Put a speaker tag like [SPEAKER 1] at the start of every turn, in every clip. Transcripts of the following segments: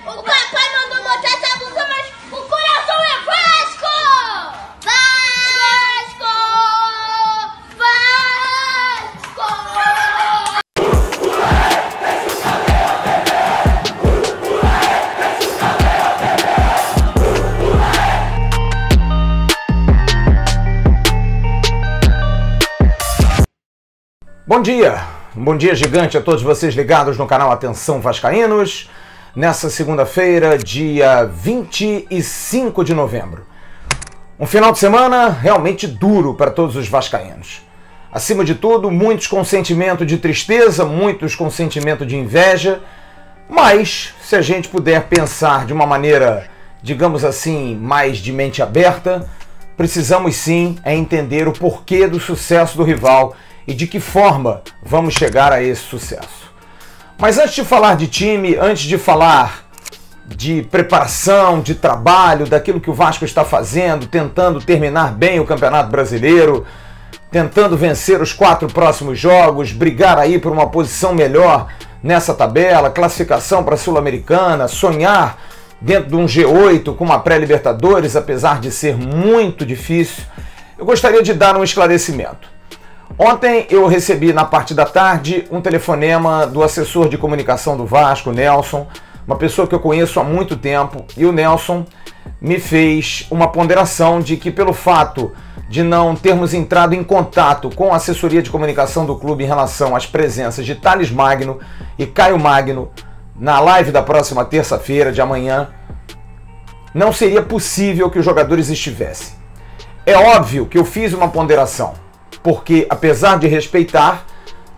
[SPEAKER 1] O papai mandou botar essa blusa, mas o coração é Vasco! Vasco!
[SPEAKER 2] Bom dia! Um bom dia gigante a todos vocês ligados no canal Atenção Vascaínos, nessa segunda-feira, dia 25 de novembro. Um final de semana realmente duro para todos os vascaínos. Acima de tudo, muitos com sentimento de tristeza, muitos com sentimento de inveja, mas se a gente puder pensar de uma maneira, digamos assim, mais de mente aberta, precisamos sim entender o porquê do sucesso do rival e de que forma vamos chegar a esse sucesso. Mas antes de falar de time, antes de falar de preparação, de trabalho, daquilo que o Vasco está fazendo, tentando terminar bem o Campeonato Brasileiro, tentando vencer os 4 próximos jogos, brigar aí por uma posição melhor nessa tabela, classificação para a Sul-Americana, sonhar dentro de um G8 com uma pré-Libertadores, apesar de ser muito difícil, eu gostaria de dar um esclarecimento. Ontem eu recebi na parte da tarde um telefonema do assessor de comunicação do Vasco, Nelson, uma pessoa que eu conheço há muito tempo, e o Nelson me fez uma ponderação de que pelo fato de não termos entrado em contato com a assessoria de comunicação do clube em relação às presenças de Thales Magno e Caio Magno na live da próxima terça-feira de amanhã, não seria possível que os jogadores estivessem. É óbvio que eu fiz uma ponderação, porque, apesar de respeitar,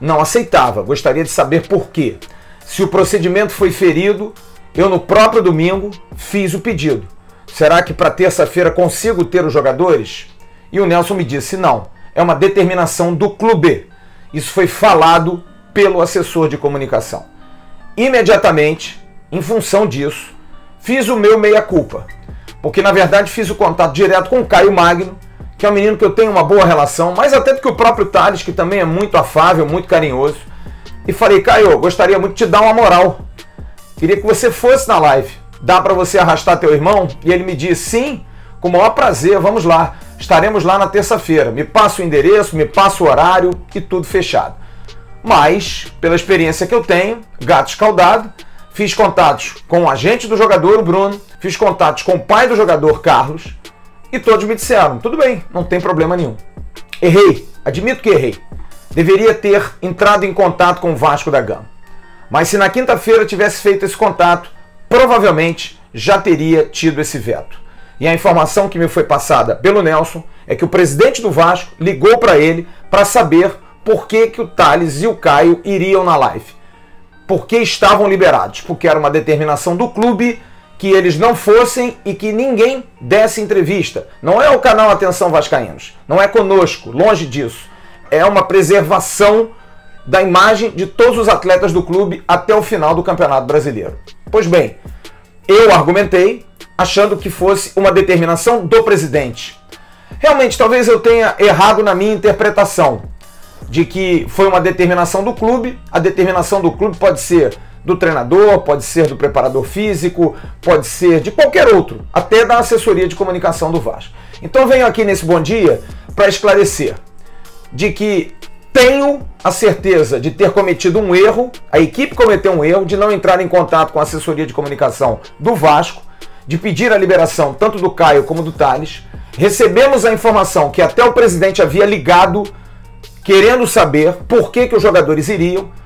[SPEAKER 2] não aceitava. Gostaria de saber por quê. Se o procedimento foi ferido, eu no próprio domingo fiz o pedido. Será que para terça-feira consigo ter os jogadores? E o Nelson me disse, não, é uma determinação do clube. Isso foi falado pelo assessor de comunicação. Imediatamente, em função disso, fiz o meu meia-culpa. Porque, na verdade, fiz o contato direto com o Caio Magno, que é um menino que eu tenho uma boa relação, mais até do que o próprio Thales, que também é muito afável, muito carinhoso. E falei, Caio, gostaria muito de te dar uma moral. Queria que você fosse na live. Dá para você arrastar teu irmão? E ele me disse, sim, com o maior prazer, vamos lá. Estaremos lá na terça-feira. Me passa o endereço, me passa o horário e tudo fechado. Mas, pela experiência que eu tenho, gato escaldado, fiz contatos com o agente do jogador, o Bruno, fiz contatos com o pai do jogador, Carlos, e todos me disseram, tudo bem, não tem problema nenhum. Errei, admito que errei. Deveria ter entrado em contato com o Vasco da Gama. Mas se na quinta-feira tivesse feito esse contato, provavelmente já teria tido esse veto. E a informação que me foi passada pelo Nelson é que o presidente do Vasco ligou para ele para saber por que o Thales e o Caio iriam na live. Por que estavam liberados? Porque era uma determinação do clube que eles não fossem e que ninguém desse entrevista. Não é o canal Atenção Vascaínos, não é conosco, longe disso. É uma preservação da imagem de todos os atletas do clube até o final do Campeonato Brasileiro. Pois bem, eu argumentei achando que fosse uma determinação do presidente. Realmente, talvez eu tenha errado na minha interpretação de que foi uma determinação do clube. A determinação do clube pode ser do treinador, pode ser do preparador físico, pode ser de qualquer outro, até da assessoria de comunicação do Vasco. Então venho aqui nesse Bom Dia para esclarecer de que tenho a certeza de ter cometido um erro, a equipe cometeu um erro de não entrar em contato com a assessoria de comunicação do Vasco, de pedir a liberação tanto do Caio como do Thales. Recebemos a informação que até o presidente havia ligado querendo saber por que os jogadores iriam,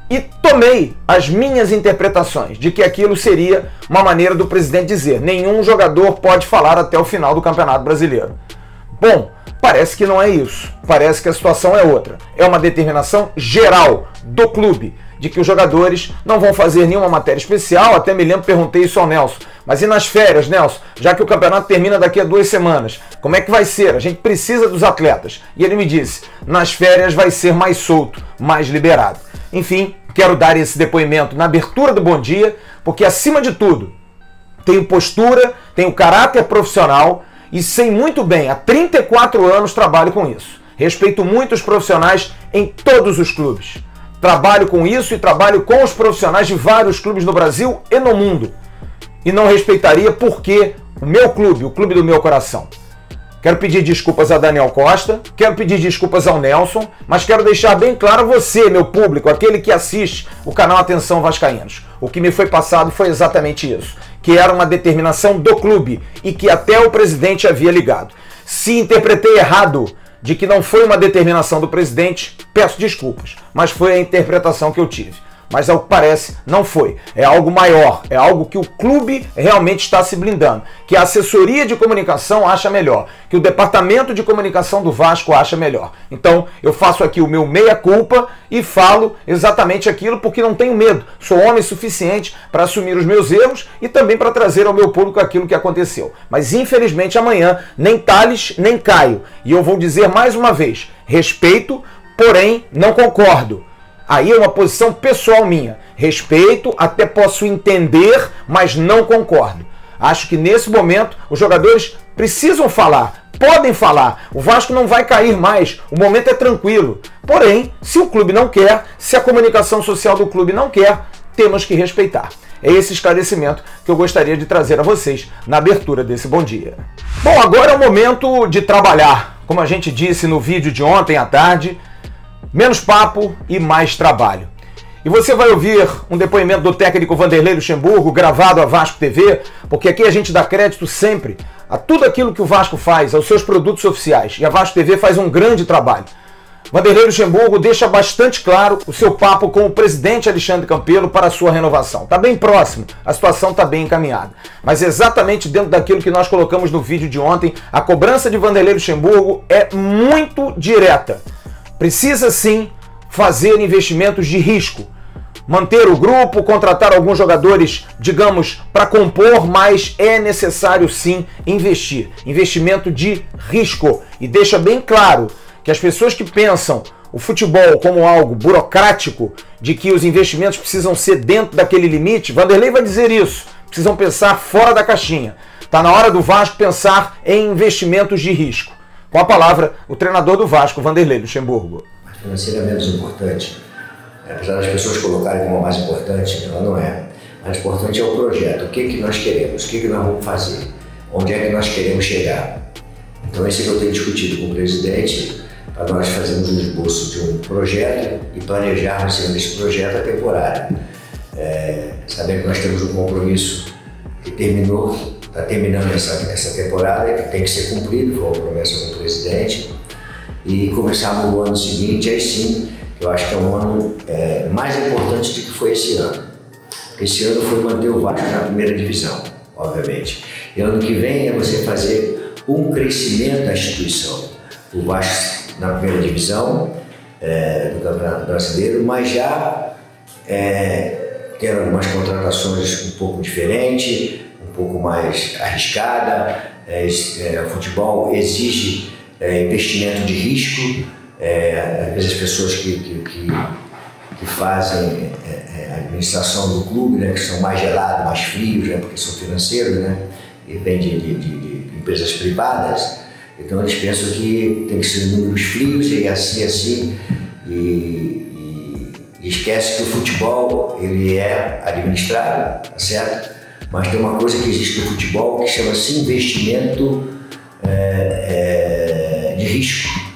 [SPEAKER 2] e tomei as minhas interpretações de que aquilo seria uma maneira do presidente dizer nenhum jogador pode falar até o final do Campeonato Brasileiro. Bom, parece que não é isso. Parece que a situação é outra. É uma determinação geral do clube de que os jogadores não vão fazer nenhuma matéria especial. Até me lembro, perguntei isso ao Nelson. Mas e nas férias, Nelson? Já que o campeonato termina daqui a 2 semanas, como é que vai ser? A gente precisa dos atletas. E ele me disse, nas férias vai ser mais solto, mais liberado. Enfim, quero dar esse depoimento na abertura do Bom Dia, porque acima de tudo, tenho postura, tenho caráter profissional e sei muito bem, há 34 anos trabalho com isso. Respeito muito os profissionais em todos os clubes. Trabalho com isso e trabalho com os profissionais de vários clubes no Brasil e no mundo. e não respeitaria porque o meu clube, o clube do meu coração. Quero pedir desculpas a Daniel Costa, quero pedir desculpas ao Nelson, mas quero deixar bem claro a você, meu público, aquele que assiste o canal Atenção Vascaínos. O que me foi passado foi exatamente isso, que era uma determinação do clube e que até o presidente havia ligado. Se interpretei errado de que não foi uma determinação do presidente, peço desculpas, mas foi a interpretação que eu tive. Mas ao que parece, não foi. É algo maior, é algo que o clube realmente está se blindando, que a assessoria de comunicação acha melhor, que o departamento de comunicação do Vasco acha melhor. Então, eu faço aqui o meu meia-culpa e falo exatamente aquilo porque não tenho medo. Sou homem suficiente para assumir os meus erros e também para trazer ao meu público aquilo que aconteceu. Mas, infelizmente, amanhã, nem Thales, nem Caio. E eu vou dizer mais uma vez, respeito, porém não concordo. Aí é uma posição pessoal minha. Respeito, até posso entender, mas não concordo. Acho que nesse momento os jogadores precisam falar, podem falar. O Vasco não vai cair mais, o momento é tranquilo. Porém, se o clube não quer, se a comunicação social do clube não quer, temos que respeitar. É esse esclarecimento que eu gostaria de trazer a vocês na abertura desse Bom Dia. Bom, agora é o momento de trabalhar. Como a gente disse no vídeo de ontem à tarde, menos papo e mais trabalho. E você vai ouvir um depoimento do técnico Vanderlei Luxemburgo, gravado a Vasco TV, porque aqui a gente dá crédito sempre a tudo aquilo que o Vasco faz, aos seus produtos oficiais. E a Vasco TV faz um grande trabalho. Vanderlei Luxemburgo deixa bastante claro o seu papo com o presidente Alexandre Campelo para a sua renovação. Está bem próximo, a situação está bem encaminhada. Mas exatamente dentro daquilo que nós colocamos no vídeo de ontem, a cobrança de Vanderlei Luxemburgo é muito direta. Precisa sim fazer investimentos de risco, manter o grupo, contratar alguns jogadores, digamos, para compor, mas é necessário sim investir, investimento de risco. E deixa bem claro que as pessoas que pensam o futebol como algo burocrático, de que os investimentos precisam ser dentro daquele limite, Vanderlei vai dizer isso, precisam pensar fora da caixinha. Está na hora do Vasco pensar em investimentos de risco. Com a palavra, o treinador do Vasco, Vanderlei Luxemburgo.
[SPEAKER 3] A financeira é menos importante, apesar das pessoas colocarem como a mais importante, ela não é. O mais importante é o projeto, o que nós queremos, o que nós vamos fazer, onde é que nós queremos chegar. Então esse é que eu tenho discutido com o presidente, para nós fazermos um esboço de um projeto e planejarmos em cima desse projeto a temporada. Sabendo que nós temos um compromisso que terminou, está terminando essa temporada, que tem que ser cumprido, foi uma promessa com o presidente, e começarmos no ano seguinte, aí sim, eu acho que é um ano mais importante do que foi esse ano. Esse ano foi manter o Vasco na primeira divisão, obviamente. E ano que vem é você fazer um crescimento da instituição. O Vasco na primeira divisão do Campeonato Brasileiro, mas já tendo algumas contratações um pouco diferentes, um pouco mais arriscada. O futebol exige investimento de risco. Às vezes as pessoas que fazem a administração do clube, né, que são mais gelados, mais frios, né, porque são financeiros, né, e vêm de empresas privadas, então eles pensam que tem que ser números frios e assim, e esquece que o futebol ele é administrado, tá certo? Mas tem uma coisa que existe no futebol que chama-se investimento de risco.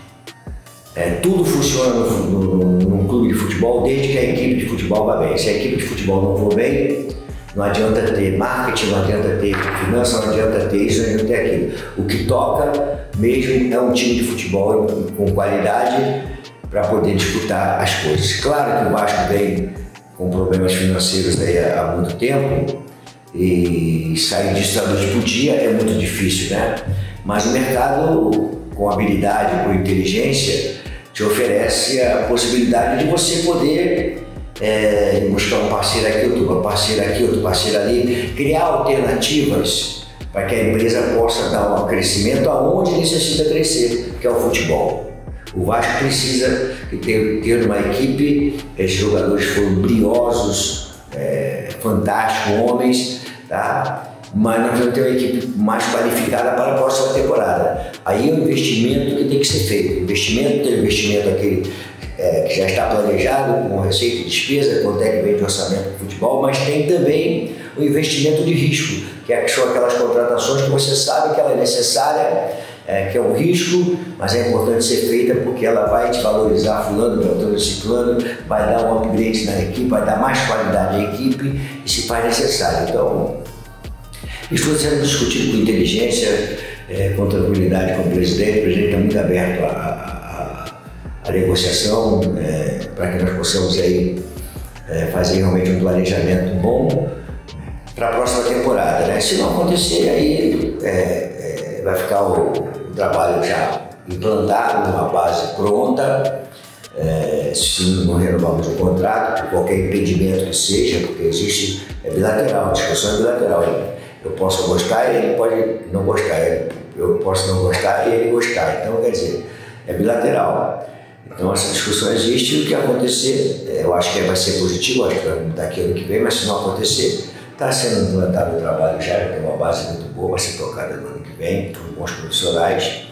[SPEAKER 3] Tudo funciona num clube de futebol desde que a equipe de futebol vá bem. Se a equipe de futebol não for bem, não adianta ter marketing, não adianta ter finanças, não adianta ter isso, não adianta ter aquilo. O que toca mesmo é um time de futebol com qualidade para poder disputar as coisas. Claro que o Vasco vem com problemas financeiros aí há muito tempo e sair disso da noite pro dia é muito difícil, né? Mas o mercado, com habilidade, com inteligência, te oferece a possibilidade de você poder buscar um parceiro aqui, outro parceiro ali, criar alternativas para que a empresa possa dar um crescimento aonde necessita crescer, que é o futebol. O Vasco precisa ter uma equipe, esses jogadores foram briosos, fantásticos, homens, tá? Mas nós vamos ter uma equipe mais qualificada para a próxima temporada. Aí é um investimento que tem que ser feito. Tem investimento aquele que já está planejado com receita e despesa, quanto é que vem de orçamento do futebol, mas tem também o investimento de risco, que são aquelas contratações que você sabe que ela é necessária, que é um risco, mas é importante ser feita porque ela vai te valorizar fulano, beltrano, ciclano, vai dar um upgrade na equipe, vai dar mais qualidade à equipe e se faz necessário. Então, isso está sendo discutido com inteligência, com tranquilidade com o presidente está muito aberto à negociação para que nós possamos aí fazer realmente um planejamento bom para a próxima temporada, né? Se não acontecer, aí vai ficar o trabalho já implantado, numa base pronta. Se não renovarmos o contrato, por qualquer impedimento que seja, porque existe, bilateral, a discussão é bilateral. Eu posso gostar e ele pode não gostar, eu posso não gostar e ele gostar. Então, quer dizer, é bilateral. Então, essa discussão existe e o que acontecer, eu acho que vai ser positivo, acho que vai mudar aqui ano que vem, mas se não acontecer, está sendo implantado o trabalho já tem uma base muito boa, vai ser tocada no ano que vem, com bons profissionais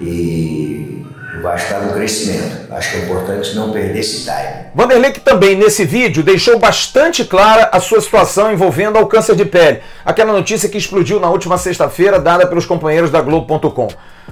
[SPEAKER 3] e vai estar no crescimento. Acho que é importante não perder esse time.
[SPEAKER 2] Vanderlei, que também nesse vídeo deixou bastante clara a sua situação envolvendo ao câncer de pele, aquela notícia que explodiu na última sexta-feira, dada pelos companheiros da Globo.com.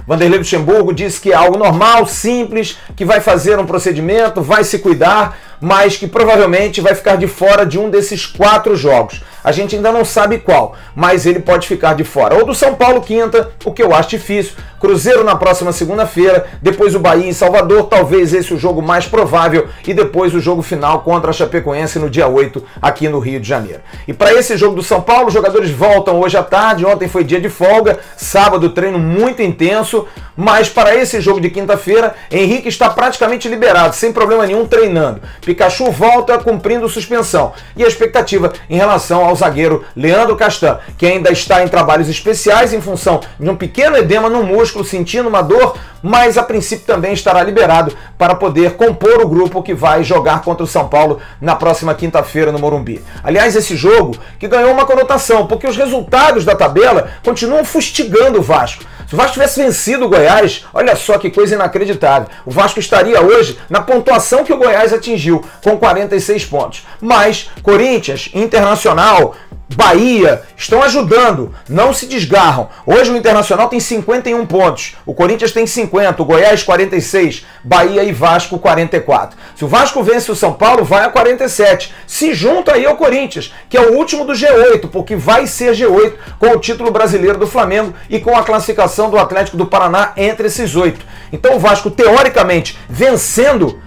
[SPEAKER 2] Vanderlei Luxemburgo disse que é algo normal, simples, que vai fazer um procedimento, vai se cuidar, mas que provavelmente vai ficar de fora de um desses 4 jogos. A gente ainda não sabe qual, mas ele pode ficar de fora. Ou do São Paulo quinta, o que eu acho difícil, Cruzeiro na próxima segunda-feira, depois o Bahia em Salvador, talvez esse o jogo mais provável, e depois o jogo final contra a Chapecoense no dia 8, aqui no Rio de Janeiro. E para esse jogo do São Paulo, os jogadores voltam hoje à tarde, ontem foi dia de folga, sábado treino muito intenso, mas para esse jogo de quinta-feira, Henrique está praticamente liberado, sem problema nenhum, treinando. Pikachu volta cumprindo suspensão. E a expectativa em relação ao zagueiro Leandro Castan, que ainda está em trabalhos especiais em função de um pequeno edema no músculo, sentindo uma dor, mas a princípio também estará liberado para poder compor o grupo que vai jogar contra o São Paulo na próxima quinta-feira no Morumbi. Aliás, esse jogo que ganhou uma conotação, porque os resultados da tabela continuam fustigando o Vasco. Se o Vasco tivesse vencido o Goiás, olha só que coisa inacreditável. O Vasco estaria hoje na pontuação que o Goiás atingiu, com 46 pontos. Mas Corinthians, Internacional, Bahia estão ajudando, não se desgarram. Hoje o Internacional tem 51 pontos, o Corinthians tem 50, o Goiás 46, Bahia e Vasco 44. Se o Vasco vence o São Paulo, vai a 47. Se junta aí ao Corinthians, que é o último do G8, porque vai ser G8 com o título brasileiro do Flamengo e com a classificação do Atlético do Paraná entre esses 8. Então o Vasco, teoricamente, vencendo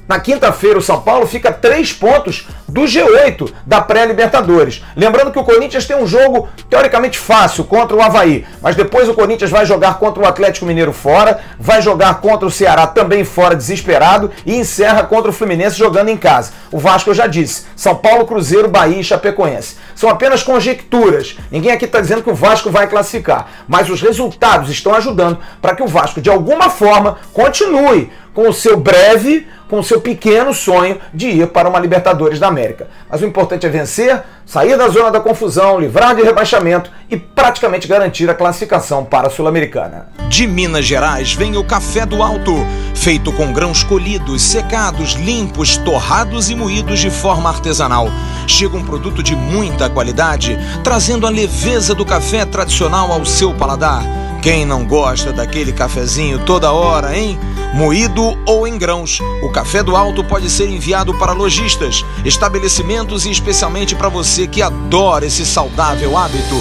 [SPEAKER 2] na quinta-feira o São Paulo, fica 3 pontos do G8 da pré-Libertadores. Lembrando que o Corinthians tem um jogo teoricamente fácil contra o Avaí, mas depois o Corinthians vai jogar contra o Atlético Mineiro fora, vai jogar contra o Ceará também fora, desesperado, e encerra contra o Fluminense jogando em casa. O Vasco eu já disse, São Paulo, Cruzeiro, Bahia e Chapecoense. São apenas conjecturas, ninguém aqui está dizendo que o Vasco vai classificar, mas os resultados estão ajudando para que o Vasco de alguma forma continue com o seu breve, com o seu pequeno sonho de ir para uma Libertadores da América. Mas o importante é vencer, sair da zona da confusão, livrar de rebaixamento e praticamente garantir a classificação para a Sul-Americana.
[SPEAKER 4] De Minas Gerais vem o Café do Alto, feito com grãos colhidos, secados, limpos, torrados e moídos de forma artesanal. Chega um produto de muita qualidade, trazendo a leveza do café tradicional ao seu paladar. Quem não gosta daquele cafezinho toda hora, hein? Moído ou em grãos, o Café do Alto pode ser enviado para lojistas, estabelecimentos e especialmente para você que adora esse saudável hábito.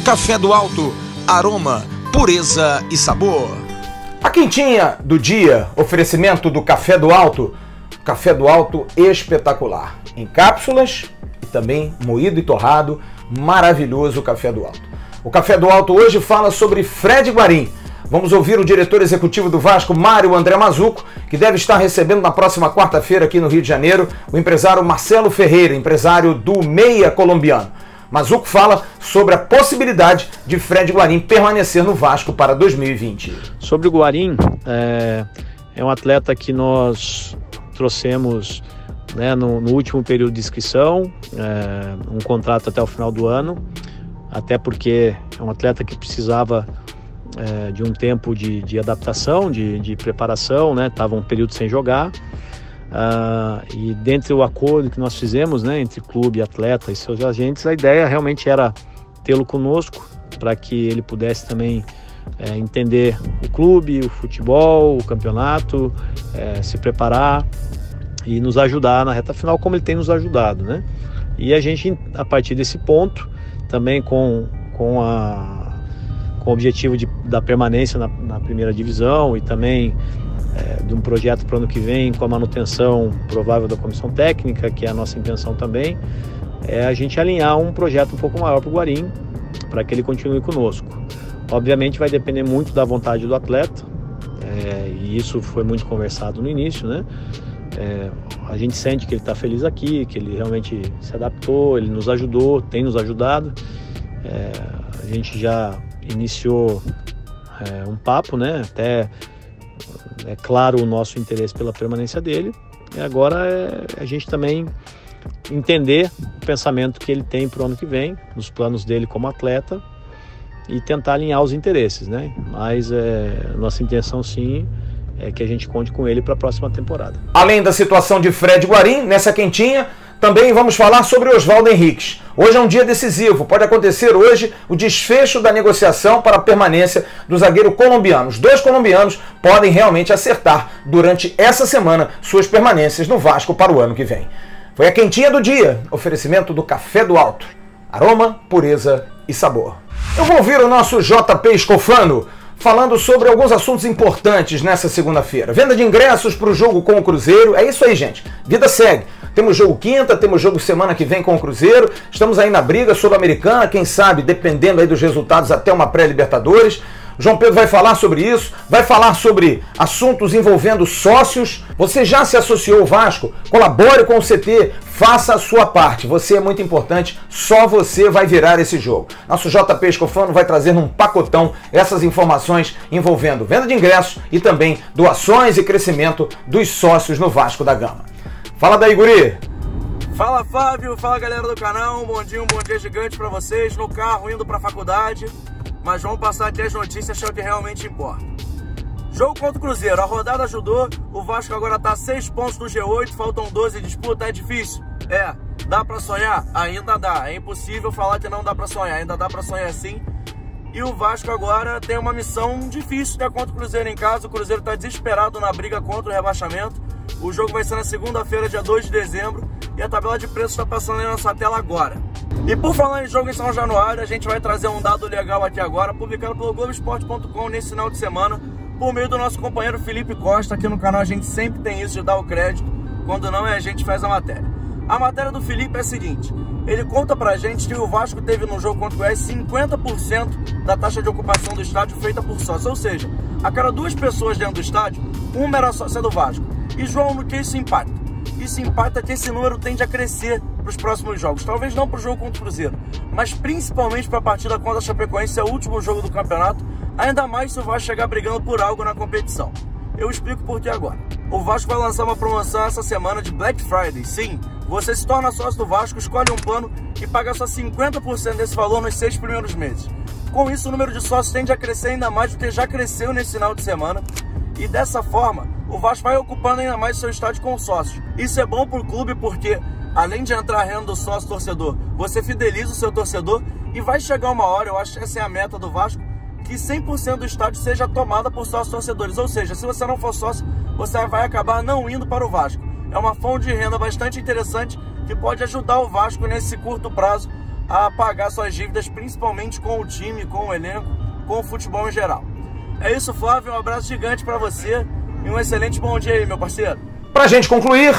[SPEAKER 4] Café do Alto, aroma, pureza e sabor.
[SPEAKER 2] A quentinha do dia, oferecimento do Café do Alto. Café do Alto espetacular, em cápsulas e também moído e torrado, maravilhoso o Café do Alto. O Café do Alto hoje fala sobre Fred Guarim. Vamos ouvir o diretor executivo do Vasco, Mário André Mazzuco, que deve estar recebendo na próxima quarta-feira aqui no Rio de Janeiro o empresário Marcelo Ferreira, empresário do meia colombiano. Mazzuco fala sobre a possibilidade de Fred Guarim permanecer no Vasco para 2020.
[SPEAKER 5] Sobre o Guarim, é um atleta que nós trouxemos, né, no último período de inscrição, um contrato até o final do ano, até porque é um atleta que precisava de um tempo de adaptação, de preparação, né? Estava um período sem jogar. E dentro do acordo que nós fizemos, né, entre clube, atleta e seus agentes, a ideia realmente era tê-lo conosco para que ele pudesse também entender o clube, o futebol, o campeonato, se preparar e nos ajudar na reta final, como ele tem nos ajudado, né? E a gente, a partir desse ponto, também com o objetivo da permanência na primeira divisão e também de um projeto para o ano que vem com a manutenção provável da comissão técnica, que é a nossa intenção também, a gente alinhar um projeto um pouco maior para o Guarim, para que ele continue conosco. Obviamente vai depender muito da vontade do atleta, e isso foi muito conversado no início, né? A gente sente que ele está feliz aqui, que ele realmente se adaptou, ele nos ajudou, tem nos ajudado. A gente já iniciou um papo, né? Até é claro o nosso interesse pela permanência dele. E agora a gente também entender o pensamento que ele tem para o ano que vem, nos planos dele como atleta, e tentar alinhar os interesses, né? Mas nossa intenção sim é que a gente conte com ele para a próxima temporada.
[SPEAKER 2] Além da situação de Fred Guarim, nessa quentinha, também vamos falar sobre Oswaldo Henriques. Hoje é um dia decisivo, pode acontecer hoje o desfecho da negociação para a permanência do zagueiro colombiano. Os dois colombianos podem realmente acertar durante essa semana suas permanências no Vasco para o ano que vem. Foi a quentinha do dia, oferecimento do Café do Alto. Aroma, pureza e sabor. Eu vou ouvir o nosso JP Escofano falando sobre alguns assuntos importantes nessa segunda-feira. Venda de ingressos para o jogo com o Cruzeiro. É isso aí, gente. Vida segue. Temos jogo quinta, temos jogo semana que vem com o Cruzeiro. Estamos aí na briga sul-americana, quem sabe, dependendo aí dos resultados, até uma pré-Libertadores. João Pedro vai falar sobre isso, vai falar sobre assuntos envolvendo sócios. Você já se associou ao Vasco? Colabore com o CT, faça a sua parte. Você é muito importante, só você vai virar esse jogo. Nosso JP Escofano vai trazer num pacotão essas informações envolvendo venda de ingressos e também doações e crescimento dos sócios no Vasco da Gama. Fala daí, guri!
[SPEAKER 6] Fala, Fábio, fala galera do canal, um bom dia gigante pra vocês, no carro indo pra faculdade. Mas vamos passar aqui as notícias, que é o que realmente importa. Jogo contra o Cruzeiro, a rodada ajudou, o Vasco agora tá 6 pontos no G8, faltam 12 disputas, é difícil? Dá pra sonhar? Ainda dá, é impossível falar que não dá pra sonhar, ainda dá pra sonhar sim. E o Vasco agora tem uma missão difícil, que é contra o Cruzeiro em casa, o Cruzeiro tá desesperado na briga contra o rebaixamento. O jogo vai ser na segunda-feira, dia 2 de dezembro, e a tabela de preços está passando aí na nossa tela agora. E por falar em jogo em São Januário, a gente vai trazer um dado legal aqui agora, publicado pelo Globoesporte.com nesse final de semana, por meio do nosso companheiro Felipe Costa. Aqui no canal a gente sempre tem isso de dar o crédito, quando não a gente faz a matéria. A matéria do Felipe é a seguinte: ele conta pra gente que o Vasco teve no jogo contra o Goiás 50% da taxa de ocupação do estádio feita por sócios, ou seja, a cada 2 pessoas dentro do estádio, uma era sócia do Vasco. E João, no que isso impacta? Isso impacta que esse número tende a crescer para os próximos jogos. Talvez não para o jogo contra o Cruzeiro, mas principalmente para a partida contra a Chapecoense, é o último jogo do campeonato, ainda mais se o Vasco chegar brigando por algo na competição. Eu explico por que agora. O Vasco vai lançar uma promoção essa semana de Black Friday. Sim, você se torna sócio do Vasco, escolhe um plano e paga só 50% desse valor nos 6 primeiros meses. Com isso, o número de sócios tende a crescer ainda mais do que já cresceu nesse final de semana. E dessa forma, o Vasco vai ocupando ainda mais seu estádio com sócios. Isso é bom para o clube porque, além de entrar a renda do sócio torcedor, você fideliza o seu torcedor e vai chegar uma hora, eu acho que essa é a meta do Vasco, que 100% do estádio seja tomada por sócios torcedores. Ou seja, se você não for sócio, você vai acabar não indo para o Vasco. É uma fonte de renda bastante interessante que pode ajudar o Vasco nesse curto prazo a pagar suas dívidas, principalmente com o time, com o elenco, com o futebol em geral. É isso, Flávio, um abraço gigante para você e um excelente bom dia aí, meu parceiro.
[SPEAKER 2] Pra gente concluir,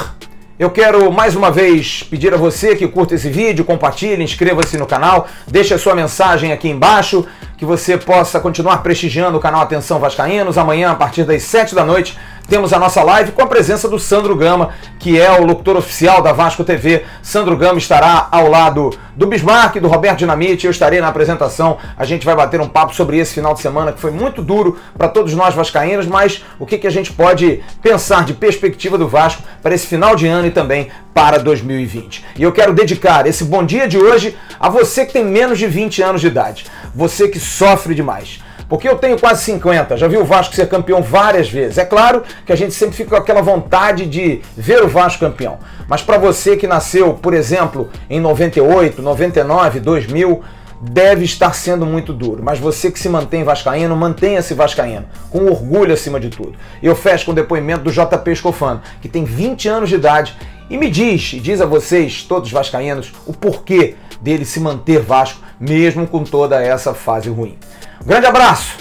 [SPEAKER 2] eu quero mais uma vez pedir a você que curta esse vídeo, compartilhe, inscreva-se no canal, deixe a sua mensagem aqui embaixo, que você possa continuar prestigiando o canal Atenção Vascaínos. Amanhã, a partir das 7 da noite, temos a nossa live com a presença do Sandro Gama, que é o locutor oficial da Vasco TV. Sandro Gama estará ao lado do Bismarck, do Roberto Dinamite, eu estarei na apresentação. A gente vai bater um papo sobre esse final de semana, que foi muito duro para todos nós vascaínos, mas o que a gente pode pensar de perspectiva do Vasco para esse final de ano e também para 2020. E eu quero dedicar esse bom dia de hoje a você que tem menos de 20 anos de idade, você que sofre demais. Porque eu tenho quase 50, já vi o Vasco ser campeão várias vezes. É claro que a gente sempre fica com aquela vontade de ver o Vasco campeão. Mas para você que nasceu, por exemplo, em 98, 99, 2000, deve estar sendo muito duro. Mas você que se mantém vascaíno, mantenha-se vascaíno, com orgulho acima de tudo. Eu fecho com o depoimento do JP Scofano, que tem 20 anos de idade, e me diz a vocês, todos vascaínos, o porquê dele se manter Vasco, mesmo com toda essa fase ruim. Um grande abraço.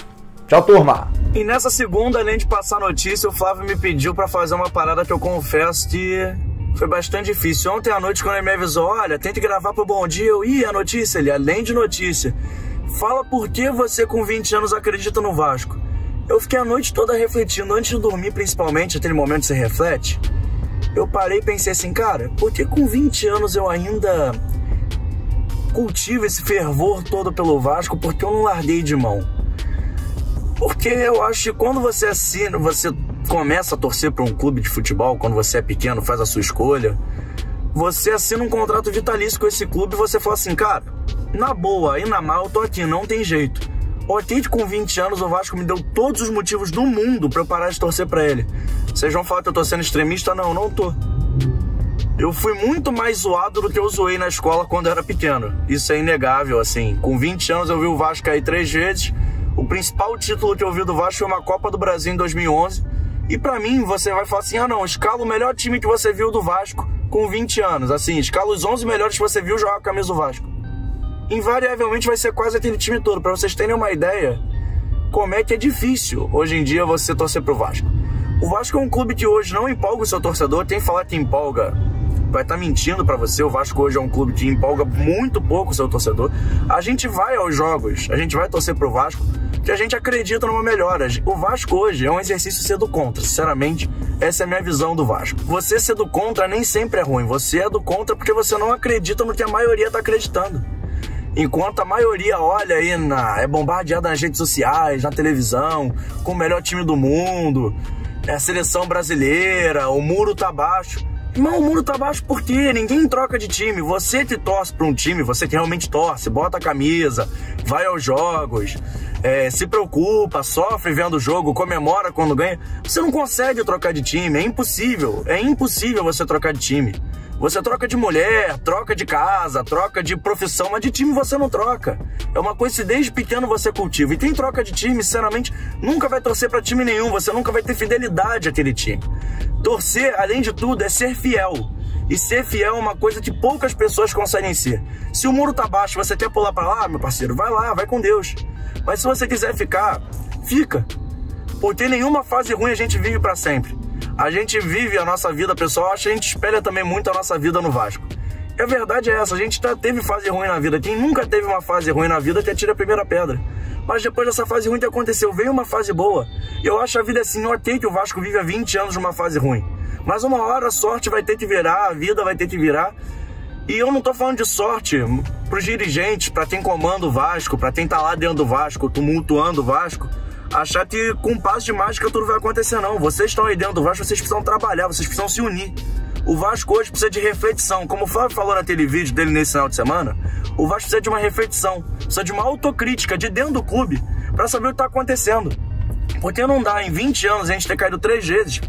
[SPEAKER 2] Tchau, turma.
[SPEAKER 6] E nessa segunda, além de passar notícia, o Flávio me pediu pra fazer uma parada que eu confesso que foi bastante difícil. Ontem à noite, quando ele me avisou, olha, tente gravar pro Bom Dia, eu ia a notícia, ele, além de notícia, fala por que você com 20 anos acredita no Vasco. Eu fiquei a noite toda refletindo, antes de dormir principalmente, aquele momento que você reflete, eu parei e pensei assim, cara, por que com 20 anos eu ainda cultivo esse fervor todo pelo Vasco? Porque eu não larguei de mão. Porque eu acho que quando você assina, você começa a torcer para um clube de futebol, quando você é pequeno, faz a sua escolha, você assina um contrato vitalício com esse clube e você fala assim, cara, na boa e na mal eu tô aqui, não tem jeito. Ok, com 20 anos o Vasco me deu todos os motivos do mundo para eu parar de torcer para ele. Vocês vão falar que eu tô sendo extremista? Não, não tô. Eu fui muito mais zoado do que eu zoei na escola quando eu era pequeno. Isso é inegável, assim. Com 20 anos eu vi o Vasco cair 3 vezes. O principal título que eu vi do Vasco foi uma Copa do Brasil em 2011. E pra mim, você vai falar assim, ah não, escala o melhor time que você viu do Vasco com 20 anos. Assim, escala os 11 melhores que você viu jogar com a camisa do Vasco. Invariavelmente vai ser quase aquele time todo. Pra vocês terem uma ideia, como é que é difícil hoje em dia você torcer pro Vasco. O Vasco é um clube que hoje não empolga o seu torcedor. Quem falar que empolga vai estar mentindo pra você. O Vasco hoje é um clube que empolga muito pouco o seu torcedor. A gente vai aos jogos, a gente vai torcer pro Vasco, que a gente acredita numa melhora. O Vasco hoje é um exercício ser do contra. Sinceramente, essa é a minha visão do Vasco. Você ser do contra nem sempre é ruim. Você é do contra porque você não acredita no que a maioria tá acreditando. Enquanto a maioria olha aí, é bombardeada nas redes sociais, na televisão, com o melhor time do mundo, é a seleção brasileira, o muro tá baixo. Irmão, o muro tá baixo por quê? Ninguém troca de time. Você que torce pra um time, você que realmente torce, bota a camisa, vai aos jogos, se preocupa, sofre vendo o jogo, comemora quando ganha. Você não consegue trocar de time, é impossível você trocar de time. Você troca de mulher, troca de casa, troca de profissão, mas de time você não troca. É uma coisa que desde pequeno você cultiva. E quem troca de time, sinceramente, nunca vai torcer pra time nenhum. Você nunca vai ter fidelidade àquele time. Torcer, além de tudo, é ser fiel. E ser fiel é uma coisa que poucas pessoas conseguem ser. Se o muro tá baixo, você quer pular pra lá, meu parceiro, vai lá, vai com Deus. Mas se você quiser ficar, fica. Porque nenhuma fase ruim a gente vive pra sempre. A gente vive a nossa vida, pessoal, acho que a gente espelha também muito a nossa vida no Vasco. E a verdade é essa, a gente teve fase ruim na vida. Quem nunca teve uma fase ruim na vida que atira a primeira pedra. Mas depois dessa fase ruim que aconteceu, veio uma fase boa. E eu acho a vida assim, ok que o Vasco vive há 20 anos numa fase ruim. Mas uma hora a sorte vai ter que virar, a vida vai ter que virar. E eu não tô falando de sorte pros dirigentes, pra quem comanda o Vasco, pra quem tá lá dentro do Vasco, tumultuando o Vasco, achar que com um passo de mágica tudo vai acontecer, não. Vocês estão aí dentro do Vasco, vocês precisam trabalhar, vocês precisam se unir. O Vasco hoje precisa de reflexão. Como o Flávio falou naquele vídeo dele nesse final de semana, o Vasco precisa de uma reflexão, precisa de uma autocrítica de dentro do clube pra saber o que tá acontecendo. Porque não dá em 20 anos a gente ter caído 3 vezes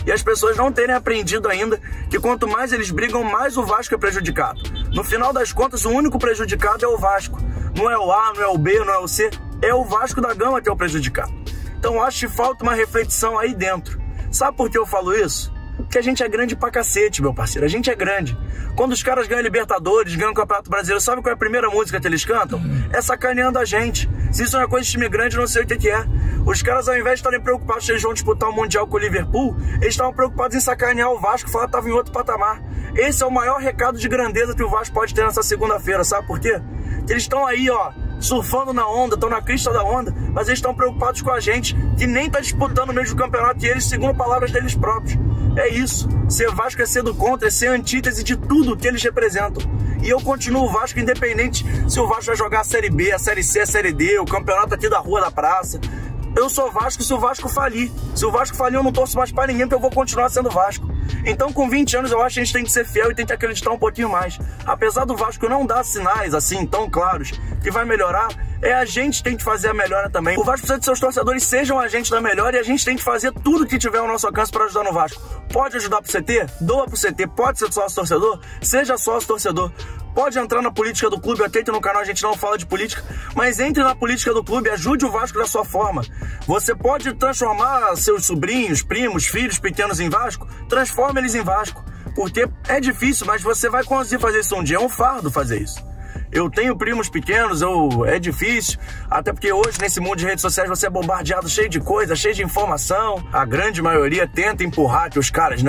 [SPEAKER 6] e as pessoas não terem aprendido ainda que quanto mais eles brigam, mais o Vasco é prejudicado. No final das contas, o único prejudicado é o Vasco. Não é o A, não é o B, não é o C, é o Vasco da Gama que é o prejudicado. Então acho que falta uma reflexão aí dentro. Sabe por que eu falo isso? Porque a gente é grande pra cacete, meu parceiro. A gente é grande. Quando os caras ganham Libertadores, ganham o Campeonato Brasileiro, sabe qual é a primeira música que eles cantam? É sacaneando a gente. Se isso não é coisa de time grande, eu não sei o que é. Os caras, ao invés de estarem preocupados se eles vão disputar o Mundial com o Liverpool, eles estavam preocupados em sacanear o Vasco, falar que estava em outro patamar. Esse é o maior recado de grandeza que o Vasco pode ter nessa segunda-feira, sabe por quê? Eles estão aí, ó, surfando na onda, estão na crista da onda, mas eles estão preocupados com a gente, que nem tá disputando o mesmo campeonato que eles, segundo palavras deles próprios. É isso. Ser Vasco é ser do contra, é ser antítese de tudo que eles representam. E eu continuo o Vasco independente se o Vasco vai jogar a Série B, a Série C, a Série D, o campeonato aqui da rua, da praça. Eu sou Vasco se o Vasco falir. Se o Vasco falir, eu não torço mais pra ninguém, porque eu vou continuar sendo Vasco. Então, com 20 anos, eu acho que a gente tem que ser fiel e tem que acreditar um pouquinho mais. Apesar do Vasco não dar sinais, assim, tão claros, que vai melhorar, A gente tem que fazer a melhora também. O Vasco precisa de seus torcedores sejam agentes da melhora e a gente tem que fazer tudo que tiver ao nosso alcance para ajudar no Vasco. Pode ajudar pro CT? Doa pro CT. Pode ser sócio torcedor? Seja sócio torcedor. Pode entrar na política do clube, até no canal a gente não fala de política, mas entre na política do clube, ajude o Vasco da sua forma. Você pode transformar seus sobrinhos, primos, filhos pequenos em Vasco, transforma eles em Vasco. Porque é difícil, mas você vai conseguir fazer isso um dia, é um fardo fazer isso. Eu tenho primos pequenos, é difícil, até porque hoje nesse mundo de redes sociais você é bombardeado cheio de coisa, cheio de informação. A grande maioria tenta empurrar que os caras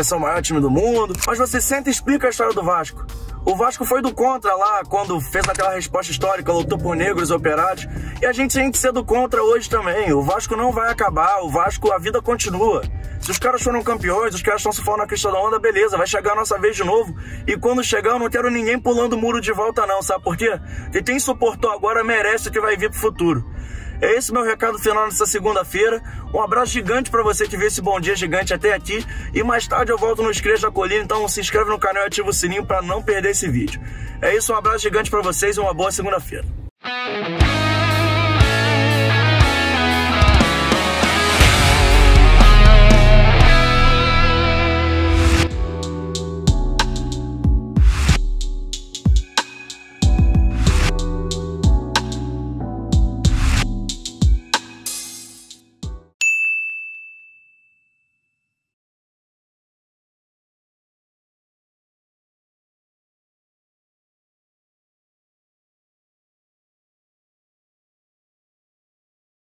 [SPEAKER 6] são o maior time do mundo, mas você senta e explica a história do Vasco. O Vasco foi do contra lá, quando fez aquela resposta histórica, lutou por negros e operários, e a gente tem que ser do contra hoje também. O Vasco não vai acabar, o Vasco, a vida continua. Se os caras foram campeões, os caras estão se falando na crista da onda, beleza, vai chegar a nossa vez de novo. E quando chegar, eu não quero ninguém pulando o muro de volta não, sabe por quê? Porque quem suportou agora merece o que vai vir pro futuro. É esse meu recado final nessa segunda-feira. Um abraço gigante pra você que viu esse Bom Dia Gigante até aqui. E mais tarde eu volto no Crês da Colina, então se inscreve no canal e ativa o sininho pra não perder esse vídeo. É isso, um abraço gigante pra vocês e uma boa segunda-feira.